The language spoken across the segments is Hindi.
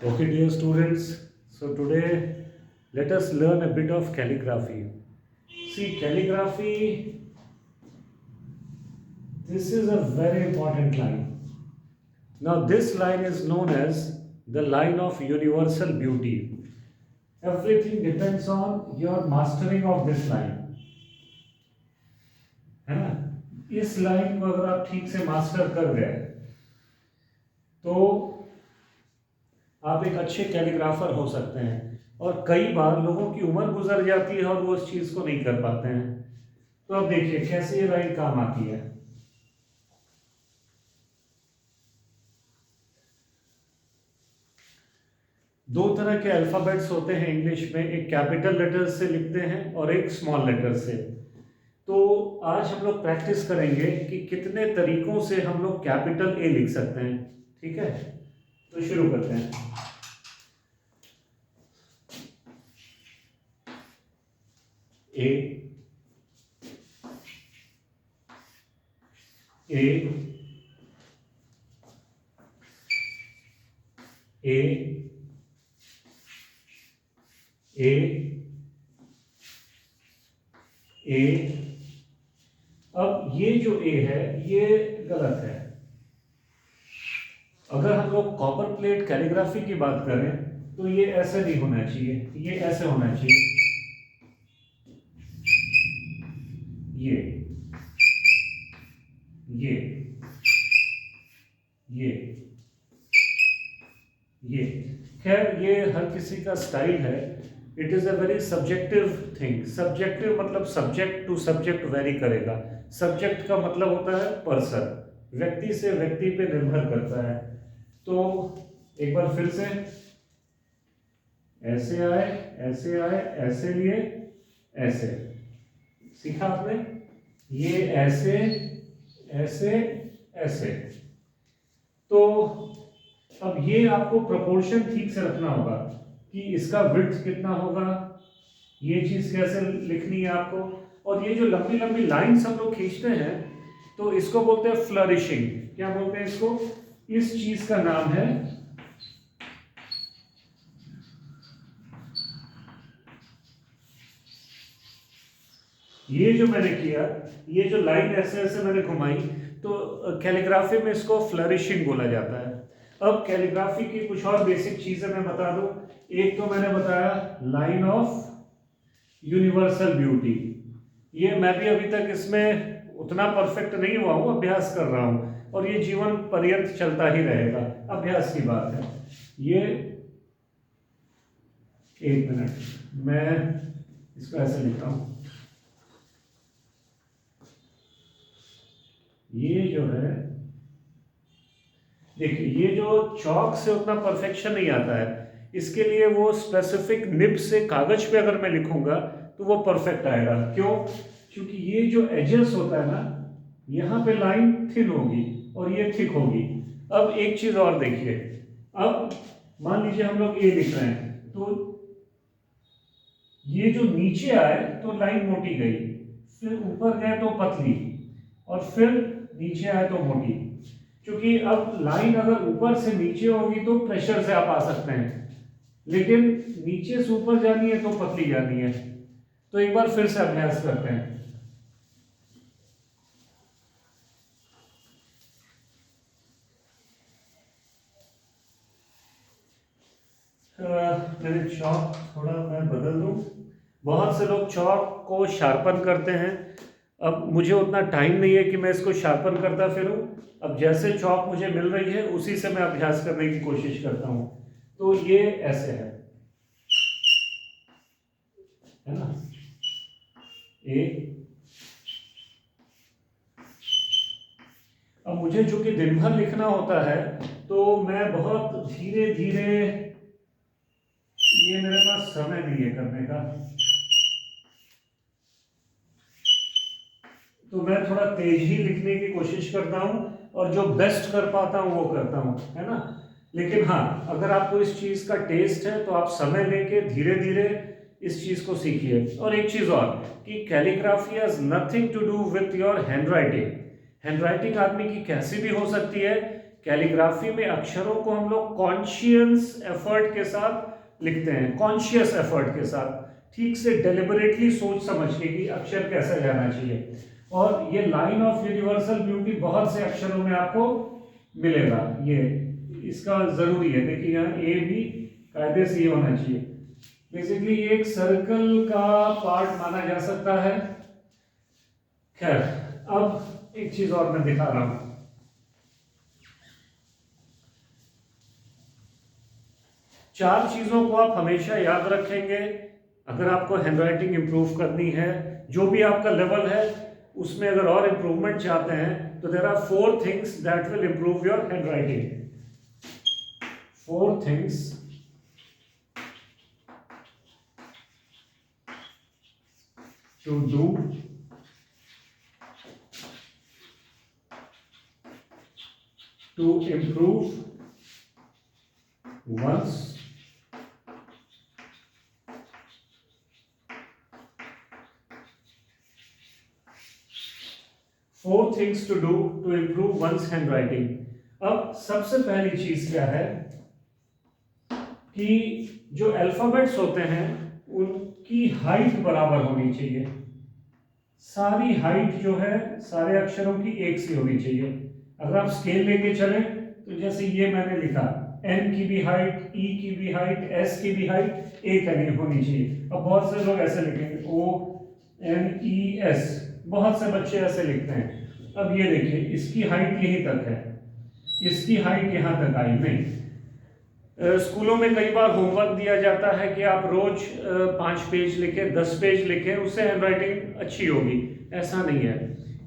Okay, dear students, so today let us learn a bit of calligraphy. See, calligraphy, this is a very important line. Now, this line is known as the line of universal beauty. Everything depends on your mastering of this line, है ना? इस लाइन को अगर आप ठीक से मास्टर कर गए तो आप एक अच्छे कैलीग्राफर हो सकते हैं। और कई बार लोगों की उम्र गुजर जाती है और वो उस चीज को नहीं कर पाते हैं। तो अब देखिए कैसे ये लाइन काम आती है। दो तरह के अल्फाबेट्स होते हैं इंग्लिश में, एक कैपिटल लेटर से लिखते हैं और एक स्मॉल लेटर से। तो आज हम लोग प्रैक्टिस करेंगे कि कितने तरीकों से हम लोग कैपिटल ए लिख सकते हैं। ठीक है, तो शुरू करते हैं। ए ए ए ए ए। अब ये जो ए है ये गलत है। अगर हम लोग कॉपर प्लेट कैलीग्राफी की बात करें तो ये ऐसे नहीं होना चाहिए, ये ऐसे होना चाहिए। ये ये ये ये खैर ये हर किसी का स्टाइल है। It is a very subjective thing. Subjective मतलब सब्जेक्ट टू सब्जेक्ट वेरी करेगा। सब्जेक्ट का मतलब होता है पर्सन, व्यक्ति से व्यक्ति पे निर्भर करता है। तो एक बार फिर से, ऐसे आए ऐसे आए, ऐसे लिए ऐसे, सीखा आपने? ये ऐसे ऐसे ऐसे। तो अब ये आपको प्रोपोर्शन ठीक से रखना होगा कि इसका विड्थ कितना होगा, ये चीज कैसे लिखनी है आपको। और ये जो लंबी लंबी लाइंस हम लोग खींचते हैं तो इसको बोलते हैं फ्लरिशिंग। क्या बोलते हैं इसको? इस चीज का नाम है ये जो मैंने किया, ये जो लाइन ऐसे ऐसे मैंने घुमाई, तो कैलीग्राफी में इसको फ्लरिशिंग बोला जाता है। अब कैलीग्राफी की कुछ और बेसिक चीजें मैं बता दूं। एक तो मैंने बताया लाइन ऑफ यूनिवर्सल ब्यूटी। ये मैं भी अभी तक इसमें उतना परफेक्ट नहीं हुआ हूं, अभ्यास कर रहा हूं और ये जीवन पर्यंत चलता ही रहेगा, अभ्यास की बात है ये। एक मिनट, मैं इसको ऐसे लिखता हूं। ये जो है, देखिए ये जो चौक से उतना परफेक्शन नहीं आता है, इसके लिए वो स्पेसिफिक निब से कागज पे अगर मैं लिखूंगा तो वो परफेक्ट आएगा। क्यों? क्योंकि ये जो एजेस होता है ना, यहाँ पे लाइन थिन होगी और ये थिक होगी। अब एक चीज और देखिए, अब मान लीजिए हम लोग ए लिख रहे हैं तो ये जो नीचे आए तो लाइन मोटी गई, फिर ऊपर गए तो पतली, और फिर नीचे आए तो मोटी। क्योंकि अब लाइन अगर ऊपर से नीचे होगी तो प्रेशर से आप आ सकते हैं, लेकिन नीचे से ऊपर जानी है तो पतली जानी है। तो एक बार फिर से अभ्यास करते हैं। मेरे चौक थोड़ा मैं बदल दूं। बहुत से लोग चौक को शार्पन करते हैं। अब मुझे उतना टाइम नहीं है कि मैं इसको शार्पन करता फिरूं। अब जैसे चौक मुझे मिल रही है उसी से मैं अभ्यास करने की कोशिश करता हूं। तो ये ऐसे है ना? ए। अब मुझे चूंकि दिन भर लिखना होता है तो मैं बहुत धीरे धीरे, ये मेरे पास समय नहीं है करने का, तो मैं थोड़ा तेज ही लिखने की कोशिश करता हूं और जो बेस्ट कर पाता हूं वो करता हूं, है ना? लेकिन हाँ, अगर आपको इस चीज का टेस्ट है तो आप समय लेके धीरे धीरे इस चीज को सीखिए। और एक चीज और कि calligraphy has nothing to do with your handwriting. Handwriting आदमी की कैसी भी हो सकती है, कैलीग्राफी में अक्षरों को हम लोग कॉन्शियस एफर्ट के साथ लिखते हैं, कॉन्शियस एफर्ट के साथ, ठीक से डेलिबरेटली सोच समझ के कि अक्षर कैसा जाना चाहिए। और ये लाइन ऑफ यूनिवर्सल ब्यूटी बहुत से अक्षरों में आपको मिलेगा, ये इसका जरूरी है। देखिए यहाँ ए भी कायदे से ये होना चाहिए। बेसिकली ये एक सर्कल का पार्ट माना जा सकता है। खैर, अब एक चीज और मैं दिखा रहा हूं। चार चीजों को आप हमेशा याद रखेंगे अगर आपको हैंडराइटिंग इंप्रूव करनी है, जो भी आपका लेवल है उसमें अगर और इंप्रूवमेंट चाहते हैं तो there are 4 things that will improve your handwriting. 4 things to do to improve one's four things to do to improve one's handwriting। अब सबसे पहली चीज क्या है कि जो अल्फाबेट्स होते हैं उनकी हाइट बराबर होनी चाहिए। सारी हाइट जो है सारे अक्षरों की एक सी होनी चाहिए। अगर आप स्केल लेके चलें तो जैसे ये मैंने लिखा, एन की भी हाइट, ई की भी हाइट, एस की भी हाइट एक होनी चाहिए। अब बहुत से लोग ऐसे लिखेंगे ओ एन ई एस, बहुत से बच्चे ऐसे लिखते हैं। अब ये देखिए इसकी हाइट यहीं तक है, इसकी हाइट यहाँ तक आई नहीं। स्कूलों में कई बार होमवर्क दिया जाता है कि आप रोज 5 पेज लिखें, 10 पेज लिखें, उससे हैंडराइटिंग अच्छी होगी। ऐसा नहीं है।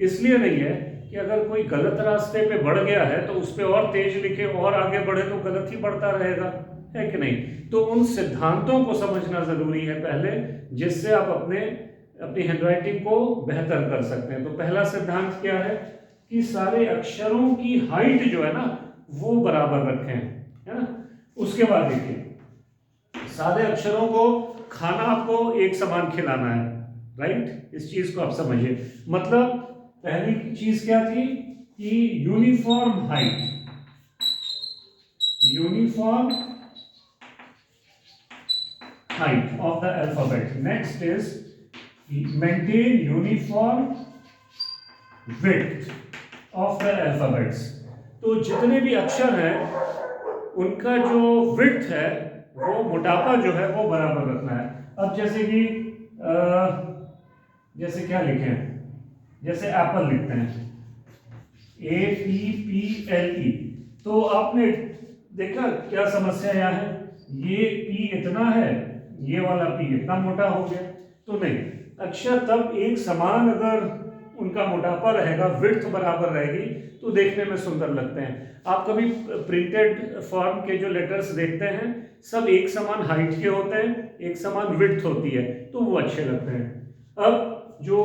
इसलिए नहीं है कि अगर कोई गलत रास्ते पे बढ़ गया है तो उस पर और तेज लिखे और आगे बढ़े तो गलत ही बढ़ता रहेगा, है कि नहीं। तो उन सिद्धांतों को समझना जरूरी है पहले, जिससे आप अपनी हैंडराइटिंग को बेहतर कर सकते हैं। तो पहला सिद्धांत क्या है कि सारे अक्षरों की हाइट जो है ना वो बराबर रखें, है ना। उसके बाद देखिए सारे अक्षरों को खाना आपको एक समान खिलाना है, राइट। इस चीज को आप समझिए। मतलब पहली चीज क्या थी कि uniform height, uniform height of the alphabet. Next is maintain uniform width of the alphabets. तो जितने भी अक्षर हैं उनका जो विड्थ है वो मोटापा जो है वो बराबर रखना है। अब जैसे कि जैसे क्या लिखें, जैसे एप्पल लिखते हैं APPLE, तो आपने देखा क्या समस्या यहाँ है, ये P इतना है, ये वाला P इतना मोटा हो गया। तो नहीं, अक्षर तब एक समान अगर उनका मोटापा रहेगा, विड्थ बराबर रहेगी तो देखने में सुंदर लगते हैं। आप कभी प्रिंटेड फॉर्म के जो लेटर्स देखते हैं सब एक समान हाइट के होते हैं, एक समान विड्थ होती है, तो वो अच्छे लगते हैं। अब जो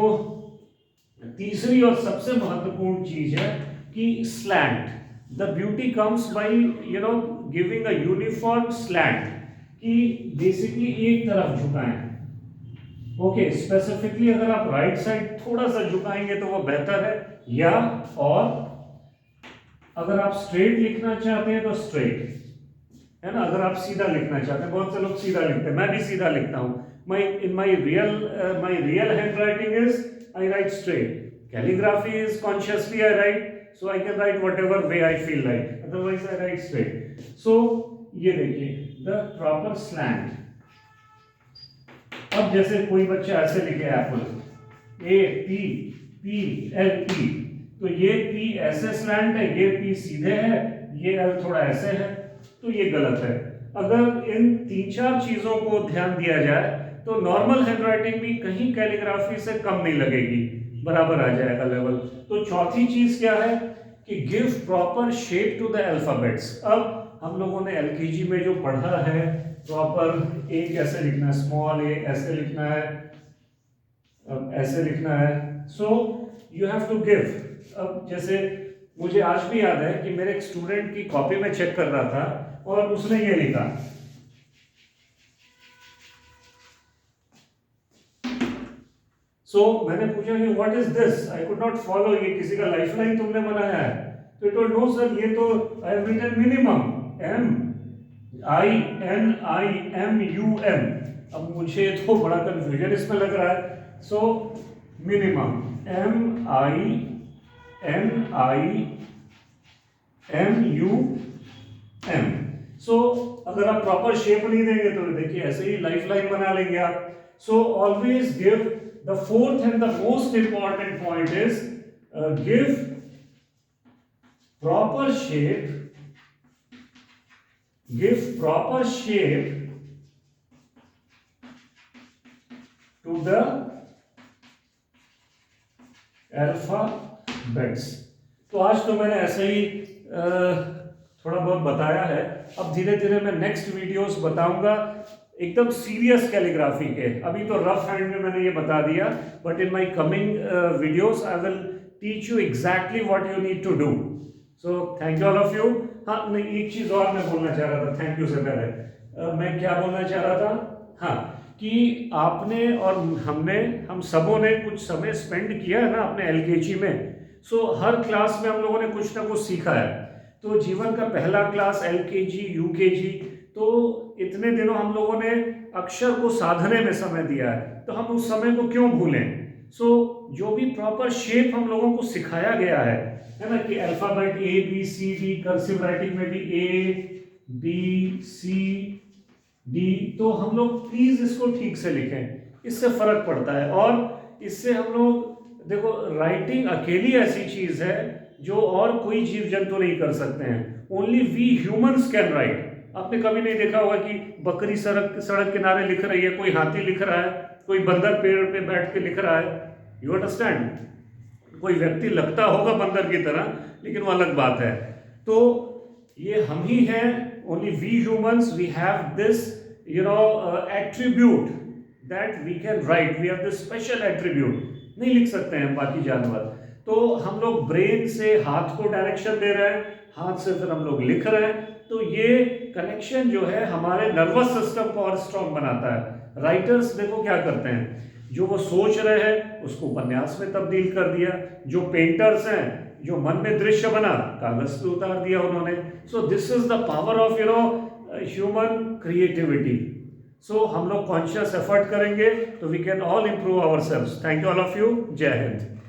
तीसरी और सबसे महत्वपूर्ण चीज है कि slant, the beauty comes by giving a uniform slant, कि बेसिकली एक तरफ झुकाएं। ओके, स्पेसिफिकली अगर आप राइट साइड थोड़ा सा झुकाएंगे तो वो बेहतर है, या और अगर आप स्ट्रेट लिखना चाहते हैं तो स्ट्रेट, है ना। अगर आप सीधा लिखना चाहते हैं, बहुत से लोग सीधा लिखते हैं, मैं भी सीधा लिखता हूं। My real handwriting is I write straight. Calligraphy is consciously I write, so I can write whatever way I feel like. Otherwise I write straight. So ये देखिए the proper slant. अब जैसे कोई बच्चा ऐसे लिखे एप्पल, APPLE, तो ये P ऐसे स्लैंट है, ये P सीधे है, ये L थोड़ा ऐसे है, तो ये गलत है। अगर इन 3-4 चीजों को ध्यान दिया जाए तो नॉर्मल हैंडराइटिंग भी कहीं कैलीग्राफी से कम नहीं लगेगी, बराबर आ जाएगा लेवल। तो चौथी चीज क्या है कि give proper shape to the alphabets. अब हम लोगों ने एलकेजी में जो पढ़ा है, प्रॉपर ए कैसे लिखना है, स्मॉल ए ऐसे लिखना है, ऐसे लिखना है, so you have to give. अब जैसे मुझे आज भी याद है कि मेरे एक स्टूडेंट की कॉपी में चेक कर रहा था और उसने ये लिखा, मैंने पूछा कि what is this, I could not follow, ये किसी का लाइफलाइन तुमने बनाया है? तो इट टोल्ड नो सर ये तो I have written minimum MINIMUM। अब मुझे तो बड़ा कंफ्यूजन इसमें लग रहा है। So minimum MINIMUM। सो अगर आप प्रॉपर शेप नहीं देंगे तो देखिए ऐसे ही लाइफ लाइन बना लेंगे आप। So always give the fourth and the most important point is give proper shape to the alphabets। तो आज तो मैंने ऐसे ही थोड़ा बहुत बताया है। अब धीरे धीरे मैं नेक्स्ट वीडियोस बताऊंगा एकदम सीरियस कैलीग्राफी के। अभी तो रफ हैंड में मैंने ये बता दिया, but in my coming videos I will teach you exactly what you need to do. So thank you all of you. हाँ नहीं, एक चीज और मैं बोलना चाह रहा था थैंक यू से पहले। मैं क्या बोलना चाह रहा था, हाँ, कि आपने और हम सबों ने कुछ समय स्पेंड किया है ना अपने LKG में। सो हर क्लास में हम लोगों ने कुछ ना कुछ सीखा है। तो जीवन का पहला क्लास LKG UKG, तो इतने दिनों हम लोगों ने अक्षर को साधने में समय दिया है, तो हम उस समय को क्यों भूलें। सो जो भी प्रॉपर शेप हम लोगों को सिखाया गया है ना, कि अल्फाबेट ABCD, कर्सिव राइटिंग में भी ABCD, तो हम लोग प्लीज इसको ठीक से लिखें, इससे फर्क पड़ता है। और इससे हम लोग देखो, राइटिंग अकेली ऐसी चीज है जो और कोई जीव जंतु नहीं कर सकते हैं। Only we humans can write. आपने कभी नहीं देखा होगा कि बकरी सड़क किनारे लिख रही है, कोई हाथी लिख रहा है, कोई बंदर पेड़ पे बैठ के लिख रहा है। You understand? कोई व्यक्ति लगता होगा बंदर की तरह, लेकिन वो अलग बात है। तो ये हम ही हैं, only we humans, we have this attribute that we can write, we have this special attribute. नहीं लिख सकते हैं बाकी जानवर। तो हम लोग ब्रेन से हाथ को डायरेक्शन दे रहे हैं, हाथ से फिर हम लोग लिख रहे हैं। तो ये कनेक्शन जो है हमारे नर्वस सिस्टम को और स्ट्रॉन्ग बनाता है। राइटर्स देखो क्या करते हैं, जो वो सोच रहे हैं उसको उपन्यास में तब्दील कर दिया। जो पेंटर्स हैं, जो मन में दृश्य बना कागज पे उतार दिया उन्होंने। So this is the power of human creativity. So हम लोग कॉन्शियस एफर्ट करेंगे तो we can all improve ourselves. Thank you all of you. जय हिंद।